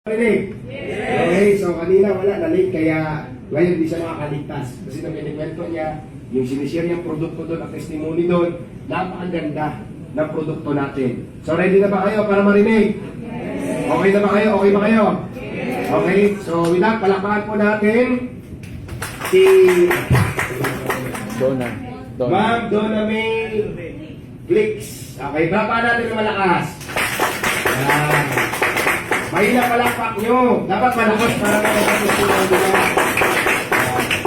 Yes. Okay, so kanina wala na late kaya ngayon di siya makakaligtas. Kasi nang pinikwento niya, yung sinishare niyang produkto doon, ang testimony doon, napakaganda ng produkto natin. So ready na ba kayo para marinig? Yes. Okay na ba kayo? Okay ba kayo? Yes. Okay, so with that, palakpakan po natin si Ma'am Donna May Flix. Okay, palakpakan natin ng malakas. Mahina palakpak nyo. Dapat malakas para makapagpunan nila.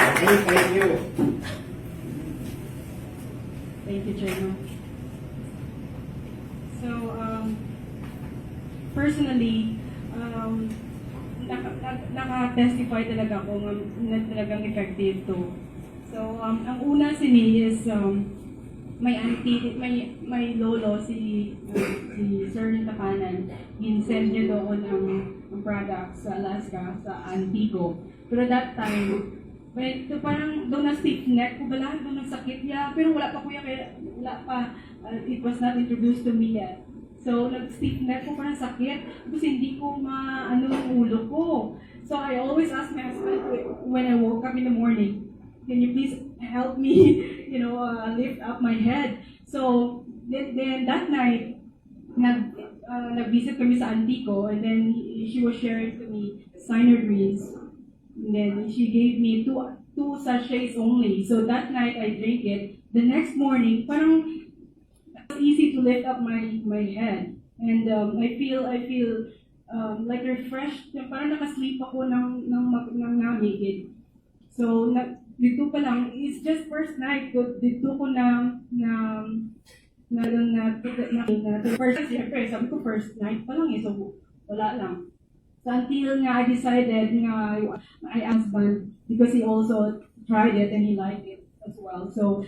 Okay, thank you. Thank you, Chairman. So, personally, naka-testify talaga ako na talagang effective to. So, ang una si me is, may lolo si Sir ng Tapanan, in-send niya doon ang products sa Alaska, sa Antico. Pero that time, parang doon na stiff neck ko, bala, doon nagsakit niya. Pero wala pa kuya, kaya wala pa, it was not introduced to me yet. So, nag-stiff neck ko, parang sakit. Tapos hindi ko maano ang ulo ko. So, I always ask my husband when I woke up in the morning, can you please help me, lift up my head? So, then that night, nag-visit kami sa Antico, and then she was sharing to me Synergreens. And then she gave me two sachets only. So that night, I drank it. The next morning, parang it's easy to lift up my head. And I feel like refreshed. Parang nakasleep ako ng namigid. So, dito pa lang, it's just first night, dito ko first, siyempre, sabi ko first night pa lang so wala lang. So until nga I decided my husband, because he also tried it and he liked it as well. So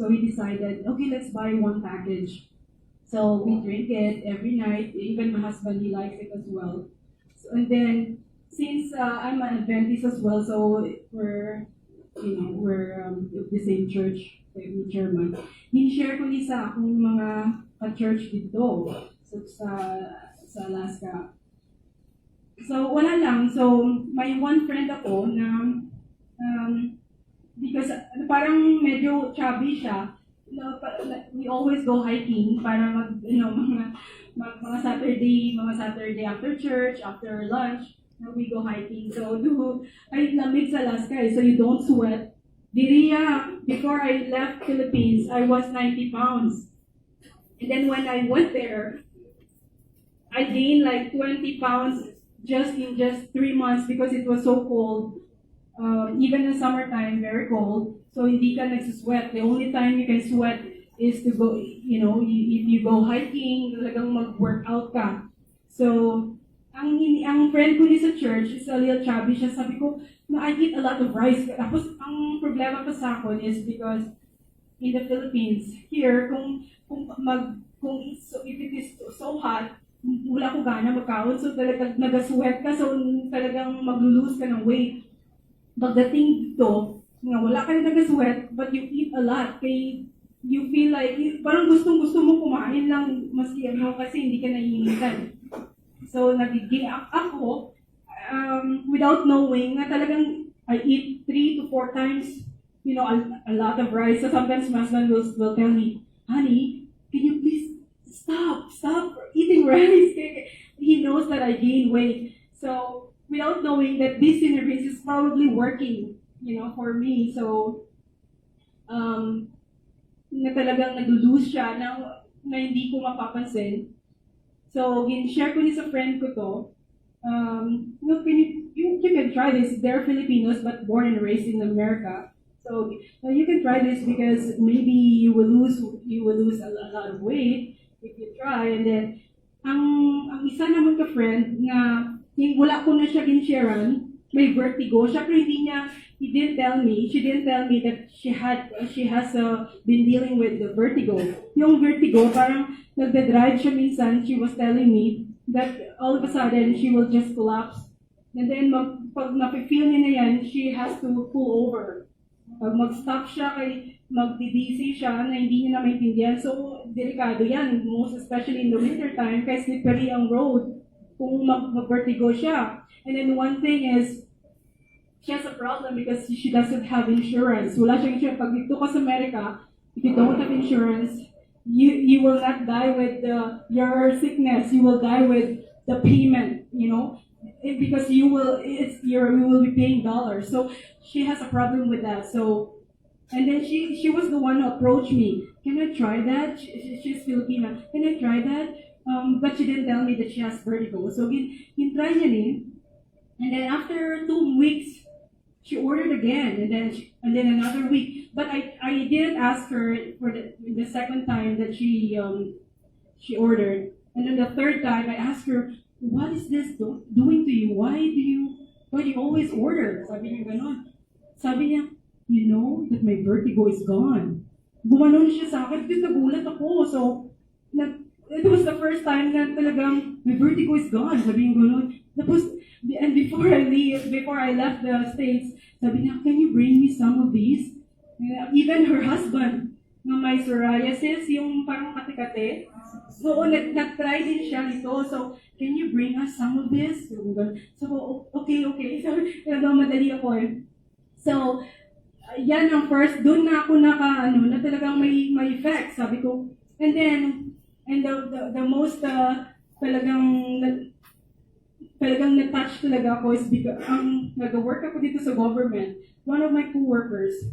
he decided, okay, let's buy one package. So we drink it every night, even my husband, he likes it as well. So, and then, since I'm an Adventist as well, so we're the same church, the German. Ni-share ko ni sa akong mga ka-church dito sa Alaska. So wala lang. So may one friend ako na because parang medyo chubby siya. We always go hiking para mga Saturday after church, after lunch. We go hiking. So, ay lamig sa Alaska, so you don't sweat. Diriya, before I left Philippines, I was 90 pounds. And then when I went there, I gained like 20 pounds in just 3 months because it was so cold. Even in summertime, very cold. So hindi ka nagsusweat. The only time you can sweat is to go, if you go hiking, talagang mag-workout ka. So, ang friend ko ni sa church is a little chubby siya. Sabi ko, I eat a lot of rice. Tapos, ang problema pa sa akin is because in the Philippines, here, if it is so hot, wala ko gana magkaon. So, talagang nag-sweat ka. So, talagang mag-lose ka ng weight. Pagdating dito, wala ka na nag-sweat, but you eat a lot. Kaya you feel like, parang gustong-gusto mo kumain lang maski kasi hindi ka naiinitan. So, nagiging ako, without knowing, na talagang I eat 3 to 4 times, a lot of rice. So sometimes my husband will tell me, honey, can you please stop eating rice? He knows that I gain weight. So, without knowing that this Synergreens is probably working, for me. So, na talagang nag-lose siya na hindi ko mapapansin. So, share ko ni sa friend ko to. You can try this. They're Filipinos but born and raised in America. So, you can try this because maybe you will lose a lot of weight if you try. And then, ang isa naman ka friend na wala ko na siya ginsharean, may vertigo siya, pero she didn't tell me that she has been dealing with the vertigo. Yung vertigo, parang nagde-drive siya minsan, she was telling me that all of a sudden, she will just collapse. And then, pag napifeel niya na yan, she has to pull over. Pag mag-stop siya, magdidisi siya na hindi niya na maintindihan. So, delikado yan, most especially in the winter time, kasi slippery ang road. kung mag-vertigo siya. And then one thing is, she has a problem because she doesn't have insurance. Wala siyang insurance. Pag dito ka sa Amerika, if you don't have insurance, you will not die with your sickness. You will die with the payment, you know, because you will be paying dollars. So she has a problem with that. So, and then she was the one who approached me. Can I try that? She's Filipina. Can I try that? But she didn't tell me that she has vertigo. So try niya ni. And then after 2 weeks, she ordered again, and then another week. But I didn't ask her for the second time that she ordered, and then the third time I asked her, what is this doing to you? Why do you always order? Sabi niya ganon. Sabi niya, you know that my vertigo is gone. Gumanon siya sa akin, kasi nagulat ako. So it was the first time na talagang my vertigo is gone. Sabi niya ganon. Tapos, and before I left the States, sabi niya, can you bring me some of these? Even her husband, na may psoriasis, yung parang kate-kate. So, nag-try din siya nito. So, can you bring us some of this? So, okay. So, madali ako eh. So, yan ang first, doon na ako na talagang may effect, sabi ko. And then, the most talagang na-touch talaga ako is because nag-work ako dito sa government. One of my co-workers,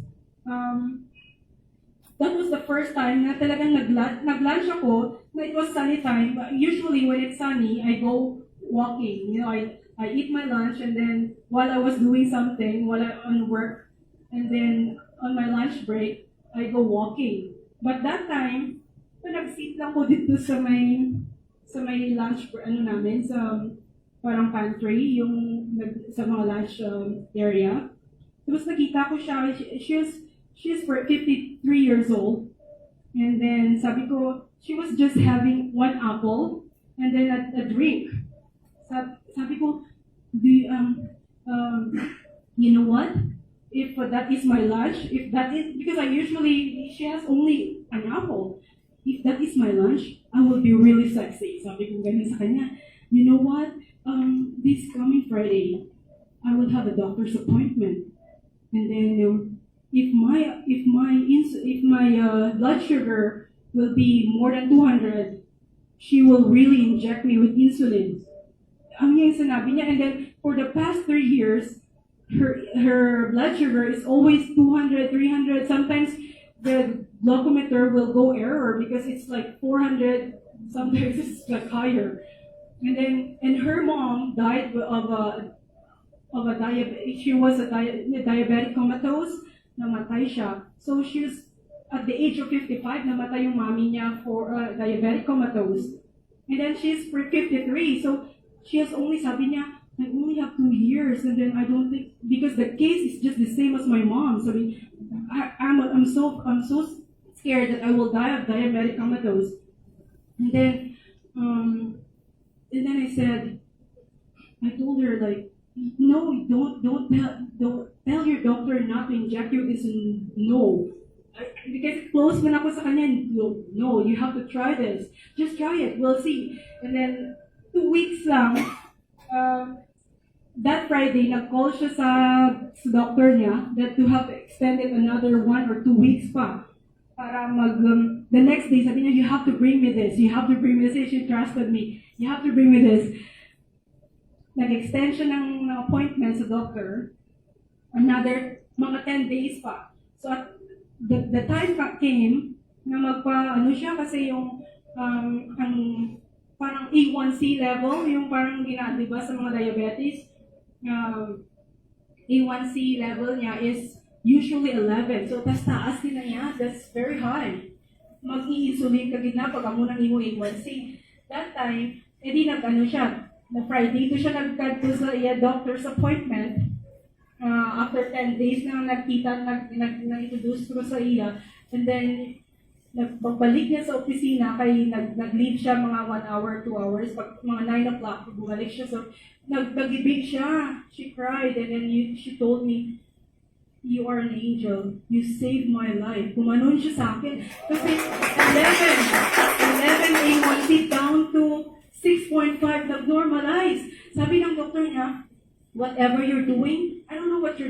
that was the first time na talagang nag-lunch ako, na it was sunny time. Usually when it's sunny, I go walking. You know, I eat my lunch, and then while I was doing something, while I'm on work, and then on my lunch break, I go walking. But that time, nag-sit lang ko dito sa may lunch, namin, sa parang pantry, yung sa mga lunch area. Tapos nakita ko siya, she's 53 years old. And then sabi ko, she was just having 1 apple and then a drink. Sabi ko, you know what? If that is my lunch, because she has only an apple. If that is my lunch, I will be really sexy. Sabi ko ganun sa kanya, you know what? This coming Friday, I will have a doctor's appointment, and then if my blood sugar will be more than 200, she will really inject me with insulin. Ang yung sinabi niya, and then for the past 3 years, her blood sugar is always 200, 300. Sometimes the glucometer will go error because it's like 400. Sometimes it's like higher. And her mom died of a diabetes. She was a diabetic comatose. Namatay siya. So she was at the age of 55. Namatay yung mommy niya for diabetic comatose. And then she's 53. So she has only, sabi niya, I only have 2 years. And then I don't think, because the case is just the same as my mom. So I'm so scared that I will die of diabetic comatose. And then I said, I told her, like, no, don't tell your doctor not to inject you this. No. Because close man ako sa kanya, no, you have to try this. Just try it, we'll see. And then 2 weeks lang, that Friday, nag-call siya sa doctor niya that to have extended another 1 or 2 weeks pa. Para the next day, sabi niya, you have to bring me this. You have to bring me this. She trusted me. You have to bring me this. Nag-extension ng appointment sa doctor. Another mga 10 days pa. So at the time came na siya kasi yung ang parang A1C level, yung parang diba sa mga diabetes, A1C level niya is usually 11. So taas din na niya, that's very high. Mag-i-insulin ka gina pag amo nang imo A1C. That time, edi siya, na Friday to siya nagkadto sa iya doctor's appointment. After 10 days na nagkita, nag-introduce ko sa iya. And then, pagbalik niya sa opisina, kay nag-leave siya mga 1 hour, 2 hours. Pag mga 9 o'clock, bumalik siya. So, nag-ibig siya. She cried, and then she told me, you are an angel. You saved my life. Kumanon siya sa akin. Kasi 11 A1C down to 6.5, nag-normalize. Sabi ng doktor niya, whatever you're doing, I don't know what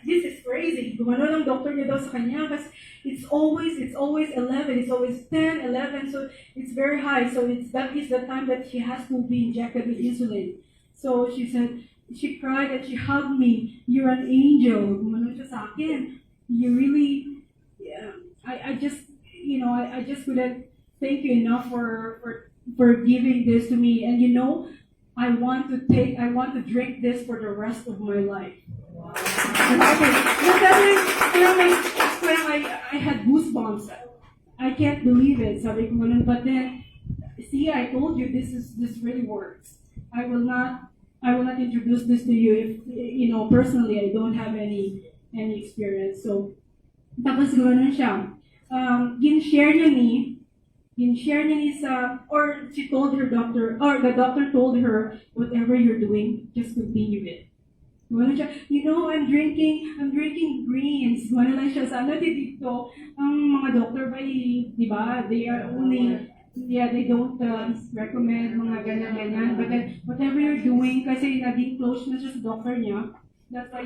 this is crazy. Gumano ng doktor niya daw sa kanya kasi it's always 11, it's always 10, 11, so it's very high. So that is the time that she has to be injected with insulin. So she said, she cried and she hugged me. You're an angel. Gumano siya sa akin. You really, yeah, I just, I just couldn't thank you enough for giving this to me. And I want to drink this for the rest of my life. I had goosebumps. I can't believe it. Sabi ko ganun. But then, see, I told you this really works. I will not introduce this to you if, personally, I don't have any experience. So, tapos gano'n siya. Gin-share niya ni sa, or she told her doctor, or the doctor told her, whatever you're doing, just continue it. Gano'n siya, I'm drinking greens. Gano'n lang siya, sana dito, ang mga doctor ba, di ba, they are only, they don't recommend mga ganyan. But then, whatever you're doing, kasi naging close na siya sa doctor niya, that's why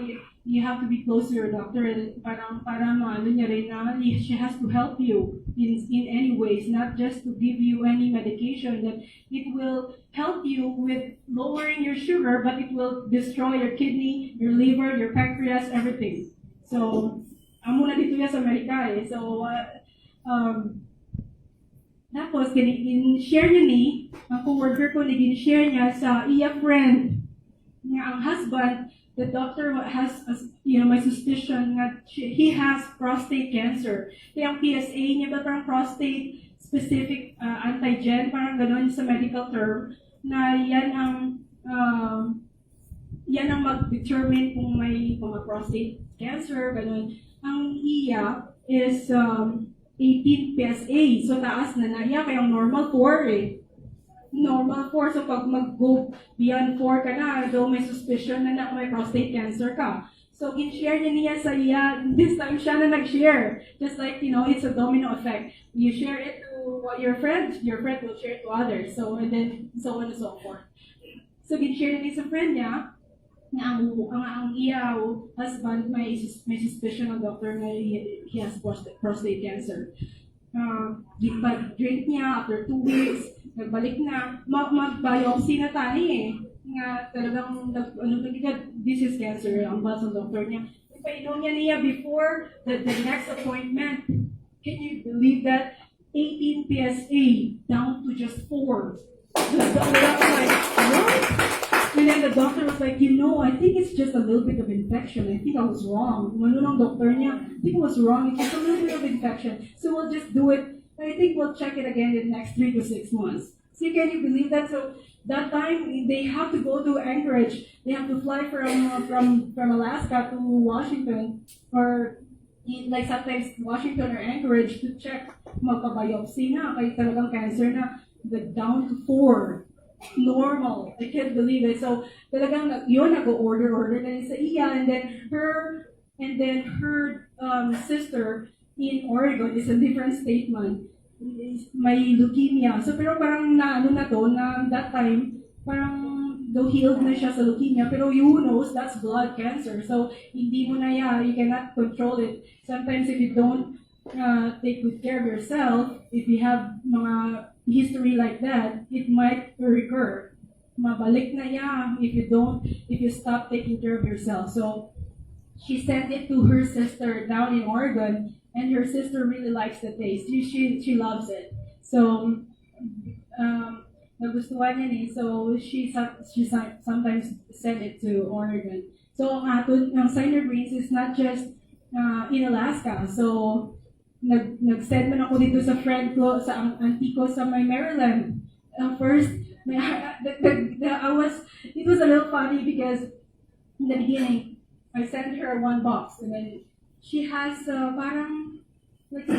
you have to be close to your doctor. Para maano niya rin na she has to help you in any ways, not just to give you any medication that it will help you with lowering your sugar, but it will destroy your kidney, your liver, your pancreas, everything. So, amo na dito yan sa Amerika eh. So, tapos, share niya ang co-worker ko, share niya sa iya friend niya, ang husband. The doctor has, my suspicion that he has prostate cancer. Kaya ang PSA niya ba parang prostate specific antigen, parang gano'n sa medical term, na yan ang mag-determine kung may mga prostate cancer, gano'n. Ang iya is 18 PSA, so taas na iya, kaya ang normal 4 eh. Normal 4, so pag mag-go beyond 4 ka na, though may suspicion na may prostate cancer ka. So, in-share niya sa iya, this time siya na nag-share. Just like, it's a domino effect. You share it to your friend will share it to others. So, and then, so on and so forth. So, in-share niya sa friend niya, na ang iya husband may suspicion ng doctor na he has prostate cancer. Pag-drink niya, after 2 weeks, nagbalik na, mag-biopsy na tayo eh. Nga talagang, this is cancer, ang bas ng doctor niya. Ipainom niya before the next appointment. Can you believe that? 18 PSA down to just 4. The doctor was like, what? And then the doctor was like, I think it's just a little bit of infection. I think I was wrong. Ano ng doctor niya, I think I was wrong. It's just a little bit of infection. So we'll just do it. I think we'll check it again in the next 3 to 6 months. So can you believe that? So that time, they have to go to Anchorage. They have to fly from Alaska to Washington, or like sometimes Washington or Anchorage to check magpa-biopsy na, kaya talagang cancer na, down to 4. Normal. I can't believe it. So talagang yun, nag-order na sa iya, and then her sister in Oregon is a different state man. May leukemia. So pero parang na that time, parang though healed na siya sa leukemia, pero who knows, that's blood cancer. So hindi mo na you cannot control it. Sometimes if you don't take good care of yourself, if you have mga history like that, it might recur. Mabalik na if you stop taking care of yourself. So she sent it to her sister down in Oregon, and her sister really likes the taste. She loves it. So nagustuhan niya So she sometimes send it to Oregon. So ang Synergreens is not just in Alaska. So nag-send man ako dito sa friend ko, sa auntie ko sa may Maryland. First, it was a little funny because in the beginning, I sent her 1 box, and then she has parang like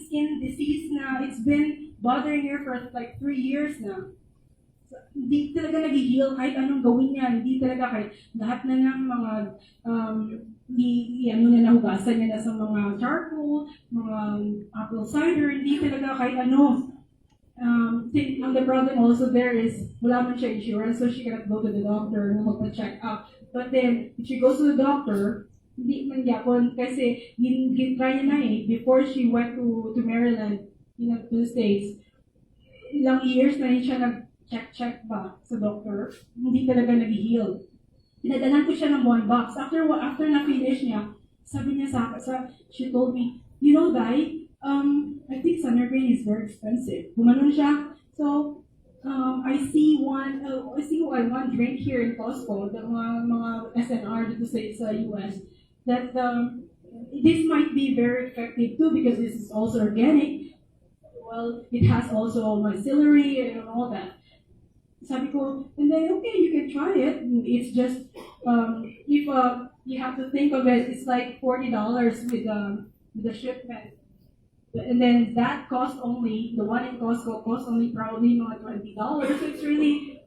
skin disease na it's been bothering her for like 3 years na. So, hindi talaga nag-heal kahit anong gawin niya. Hindi talaga kahit lahat na ng mga nahugasan niya na sa mga charcoal, mga apple cider, hindi talaga kahit ano. the problem also there is wala man siya insurance, so she cannot go to the doctor na magpa-check up. But then, if she goes to the doctor, hindi man yapon kasi try niya na before she went to Maryland, to the States. Ilang years na rin siya nag-check ba sa doctor, hindi talaga nag-heal. Pinadalan ko siya ng $1. After na-finish niya, sabi niya she told me, Dai, I think Synergreens is very expensive. Gumanon siya. So, I see one drink here in Costco, the mga SNR dito sa US, that this might be very effective too because this is also organic. Well, it has also celery and all that. Sabi ko, and then okay, you can try it. It's just if you have to think of it, it's like $40 with the shipment. And then that cost only, the one in Costco cost only probably mga $20. So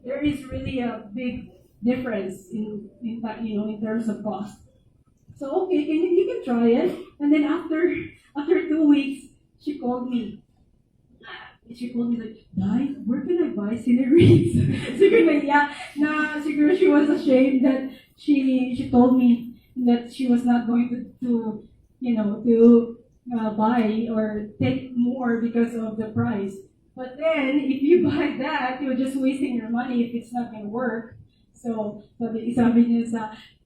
there is really a big difference in terms of cost. So okay, you can try it. And then after 2 weeks, she called me. She told me like, Dai, where can I buy Synergreens? Siguro she was ashamed that she told me that she was not going to buy or take more because of the price. But then, if you buy that, you're just wasting your money if it's not going to work. So, sabi niya,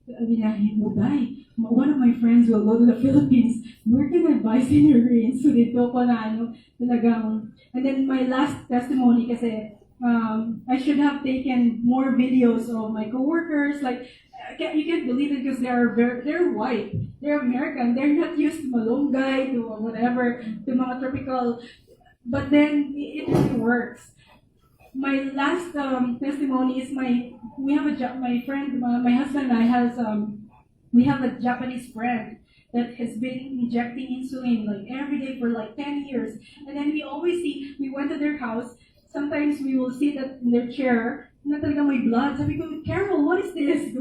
Dai, one of my friends will go to the Philippines. Where can I buy Synergreens? So, dito ko na talagang. And then, my last testimony kasi, I should have taken more videos of my coworkers. Like, you can't believe it because they're white. They're American. They're not used to malunggay, to whatever, to mga tropical. But then it really works. My last testimony is my husband and I we have a Japanese friend that has been injecting insulin like every day for like 10 years. And then we went to their house. Sometimes we will sit in their chair. Na talaga may blood. Sabi ko, Carol, what is this?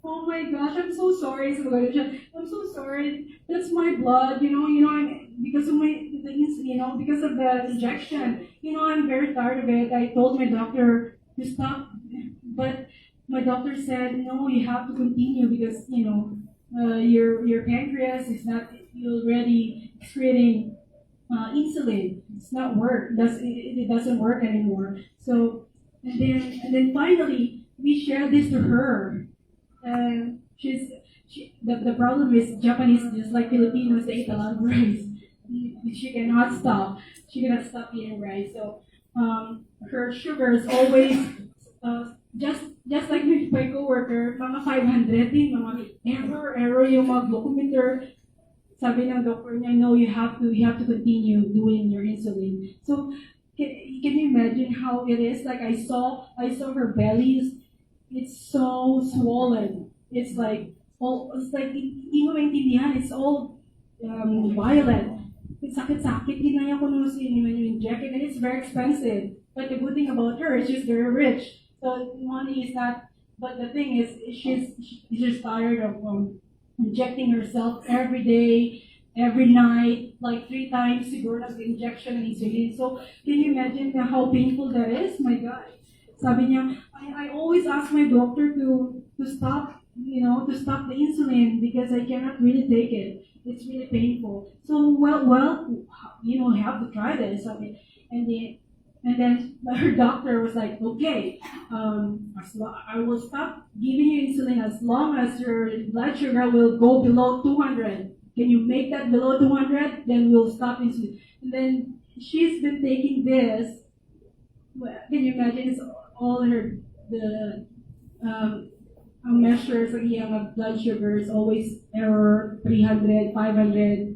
Oh my gosh, I'm so sorry. I'm so sorry. That's my blood. Because of because of the injection. I'm very tired of it. I told my doctor to stop, but my doctor said, no, you have to continue because your pancreas is not already excreting insulin. It's not it doesn't work anymore. So. And then finally, we shared this to her. The problem is Japanese, just like Filipinos, they eat a lot of rice. She cannot stop eating rice. So her sugar is always just like my coworker, mga 500, mga error yung mga glucometer. Sabi ng doctor niya, no, you have to continue doing your insulin. So. Can you imagine how it is? Like I saw her belly. It's so swollen. It's like hindi mo maintindihan. It's all violet. It's sakit-sakit. Ginaya ko nung inject it, and it's very expensive. But the good thing about her is she's very rich. So money is not. But the thing is, she's just tired of injecting herself every day. Every night, like 3 times, siguro nag-injection ng insulin. So, can you imagine how painful that is? My God. Sabi niya, I always ask my doctor to stop, to stop the insulin because I cannot really take it. It's really painful. So, well, you have to try this. And then her doctor was like, okay, I will stop giving you insulin as long as your blood sugar will go below 200. Can you make that below 200? Then we'll stop insulin. And then she's been taking this. Can you imagine? It's all ang measures ng iyang blood sugar is always error 300, 500.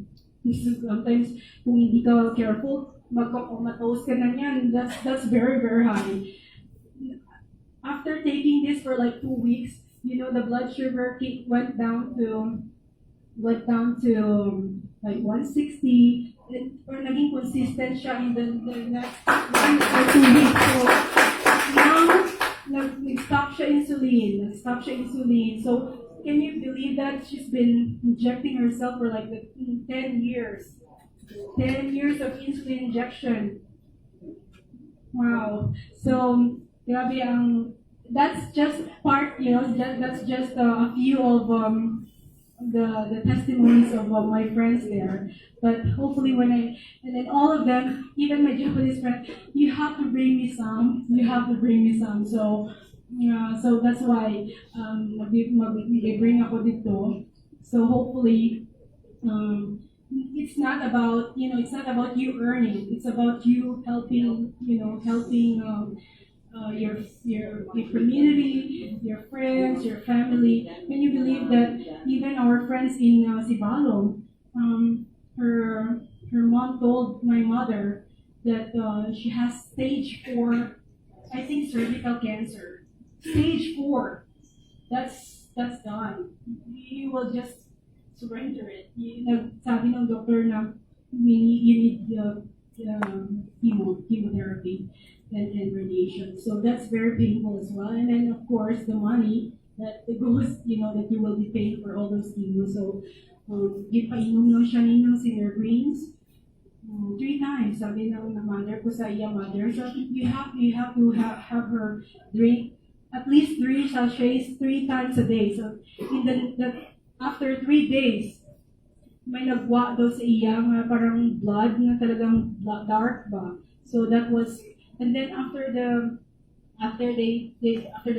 Sometimes kung hindi ka careful, magkomatose ka na yan. That's very, very high. After taking this for like 2 weeks, the blood sugar went down to like 160, or naging consistent siya in the next 1 or 2 weeks. So now, nag-stop siya insulin. So can you believe that she's been injecting herself for like 10 years? 10 years of insulin injection. Wow. So, grabe ang, that's just part, that's just a few of the testimonies of my friends there. But hopefully and then all of them, even my Japanese friend, you have to bring me some. You have to bring me some. So, so that's why bring ako dito. So hopefully, it's not about, it's not about you earning. It's about you helping, your community, your friends, your family. Can you believe that even our friends in Sibalo, her mom told my mother that she has stage 4, I think cervical cancer. Stage 4. That's done. You will just surrender it. Sabi ng doctor na you need chemotherapy and radiation. So that's very painful as well. And then of course the money that goes, that you will be paying for all those chemo. So ipainom lang siya ng Synergreens 3 times. Sabi ng mother ko sa iya mother. So you have to have her drink at least 3 sachets 3 times a day. So in after 3 days, may nagwa daw sa iya nga parang blood na talagang dark ba. So that was, and then after the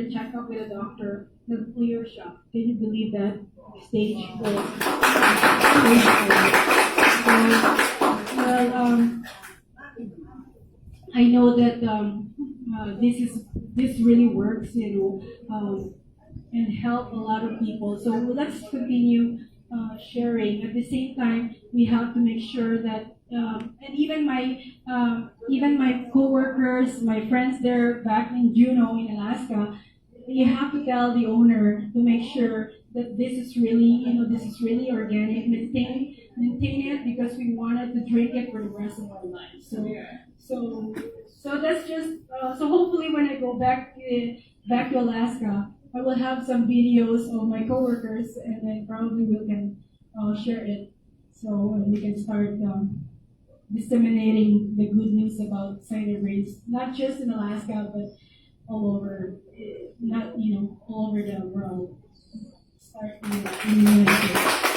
checkup with the doctor, nag-clear siya. Can you believe that? Stage 4. Stage 4. So, well, I know that this really works, and help a lot of people. So let's continue sharing. At the same time, we have to make sure that, and even my coworkers, my friends there back in Juneau in Alaska, you have to tell the owner to make sure that this is really, organic. Maintain it because we wanted to drink it for the rest of our lives. So that's just. So hopefully, when I go back to Alaska, I will have some videos of my coworkers, and then probably we can share it, so we can start disseminating the good news about Synergreens, not just in Alaska, but all over, all over the world. Start in the United States.